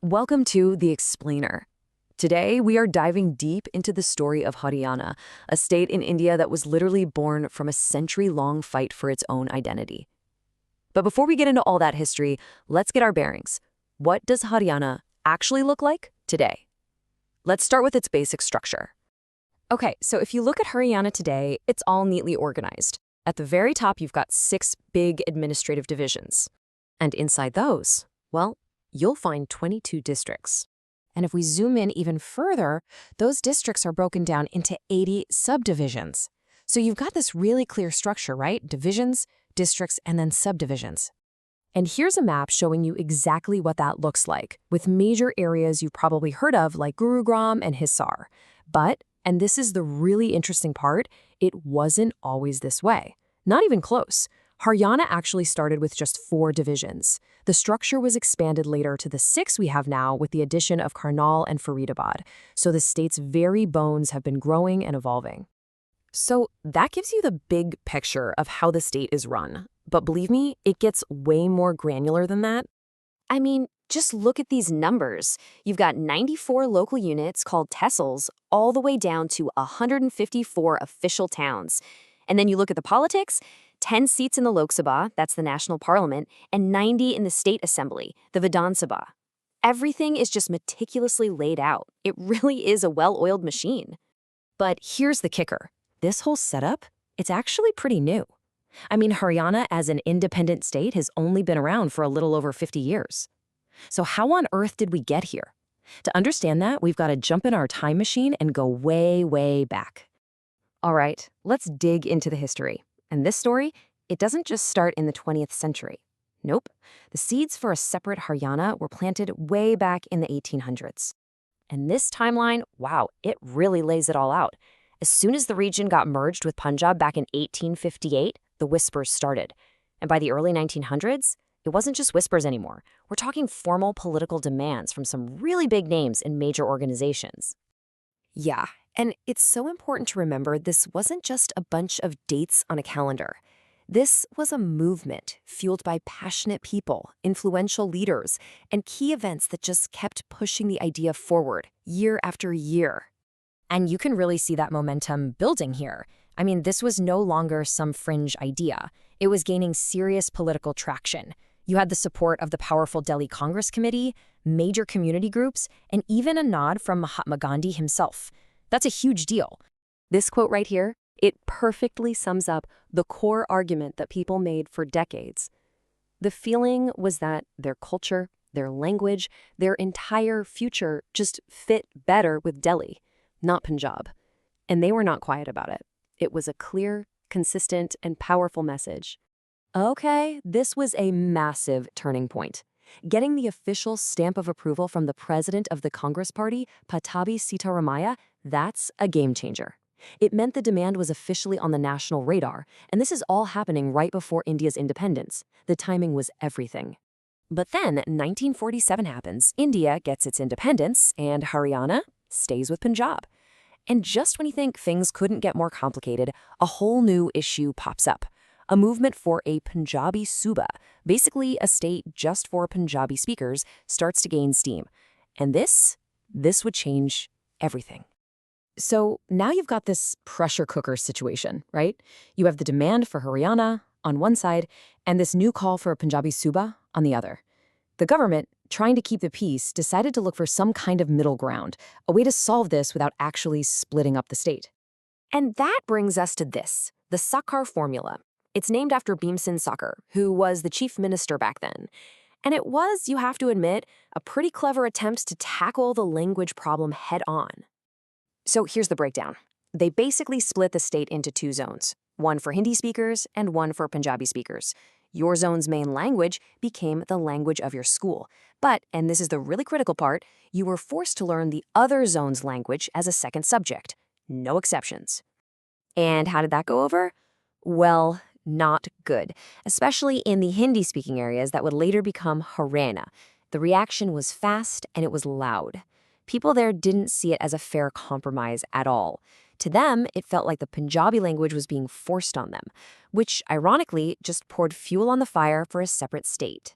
Welcome to The Explainer. Today, we are diving deep into the story of Haryana, a state in India that was literally born from a century-long fight for its own identity. But before we get into all that history, let's get our bearings. What does Haryana actually look like today? Let's start with its basic structure. Okay, so if you look at Haryana today, it's all neatly organized. At the very top, you've got 6 big administrative divisions. And inside those, well, you'll find 22 districts. And if we zoom in even further, those districts are broken down into 80 subdivisions. So you've got this really clear structure, right? Divisions, districts, and then subdivisions. And here's a map showing you exactly what that looks like, with major areas you've probably heard of like Gurugram and Hisar. But, and this is the really interesting part, it wasn't always this way. Not even close. Haryana actually started with just 4 divisions. The structure was expanded later to the 6 we have now with the addition of Karnal and Faridabad, so the state's very bones have been growing and evolving. So that gives you the big picture of how the state is run. But believe me, it gets way more granular than that. I mean, just look at these numbers. You've got 94 local units called tehsils all the way down to 154 official towns. And then you look at the politics, 10 seats in the Lok Sabha, that's the national parliament, and 90 in the state assembly, the Vidhan Sabha. Everything is just meticulously laid out. It really is a well-oiled machine. But here's the kicker. This whole setup, it's actually pretty new. I mean, Haryana as an independent state has only been around for a little over 50 years. So how on earth did we get here? To understand that, we've got to jump in our time machine and go way, way back. All right, let's dig into the history. And this story, it doesn't just start in the 20th century. Nope. The seeds for a separate Haryana were planted way back in the 1800s. And this timeline, wow, it really lays it all out. As soon as the region got merged with Punjab back in 1858, the whispers started. And by the early 1900s, it wasn't just whispers anymore. We're talking formal political demands from some really big names in major organizations. Yeah, and it's so important to remember this wasn't just a bunch of dates on a calendar. This was a movement fueled by passionate people, influential leaders, and key events that just kept pushing the idea forward year after year. And you can really see that momentum building here. I mean, this was no longer some fringe idea. It was gaining serious political traction. You had the support of the powerful Delhi Congress Committee, major community groups, and even a nod from Mahatma Gandhi himself. That's a huge deal. This quote right here, it perfectly sums up the core argument that people made for decades. The feeling was that their culture, their language, their entire future just fit better with Delhi, not Punjab. And they were not quiet about it. It was a clear, consistent, and powerful message. Okay, this was a massive turning point. Getting the official stamp of approval from the president of the Congress Party, Patabi Sitaramaya, that's a game changer. It meant the demand was officially on the national radar, and this is all happening right before India's independence. The timing was everything. But then 1947 happens, India gets its independence, and Haryana stays with Punjab. And just when you think things couldn't get more complicated, a whole new issue pops up. A movement for a Punjabi Suba, basically a state just for Punjabi speakers, starts to gain steam. And this would change everything. So now you've got this pressure cooker situation, right? You have the demand for Haryana on one side and this new call for a Punjabi Suba on the other. The government, trying to keep the peace, decided to look for some kind of middle ground, a way to solve this without actually splitting up the state. And that brings us to this, the Sakar formula. It's named after Bhimsen Sakar, who was the chief minister back then. And it was, you have to admit, a pretty clever attempt to tackle the language problem head on. So here's the breakdown. They basically split the state into 2 zones, one for Hindi speakers and one for Punjabi speakers. Your zone's main language became the language of your school. But, and this is the really critical part, you were forced to learn the other zone's language as a second subject. No exceptions. And how did that go over? Well, not good, especially in the Hindi-speaking areas that would later become Haryana. The reaction was fast and it was loud. People there didn't see it as a fair compromise at all. To them, it felt like the Punjabi language was being forced on them, which, ironically, just poured fuel on the fire for a separate state.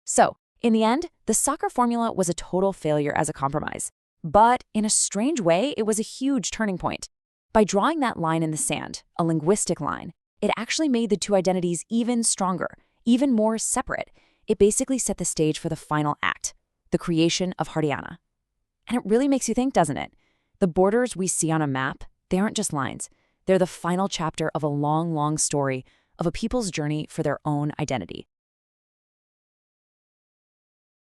So, In the end, the soccer formula was a total failure as a compromise. But in a strange way, it was a huge turning point. By drawing that line in the sand, a linguistic line, it actually made the two identities even stronger, even more separate. It basically set the stage for the final act, the creation of Haryana. And it really makes you think, doesn't it? The borders we see on a map, they aren't just lines. They're the final chapter of a long, long story of a people's journey for their own identity.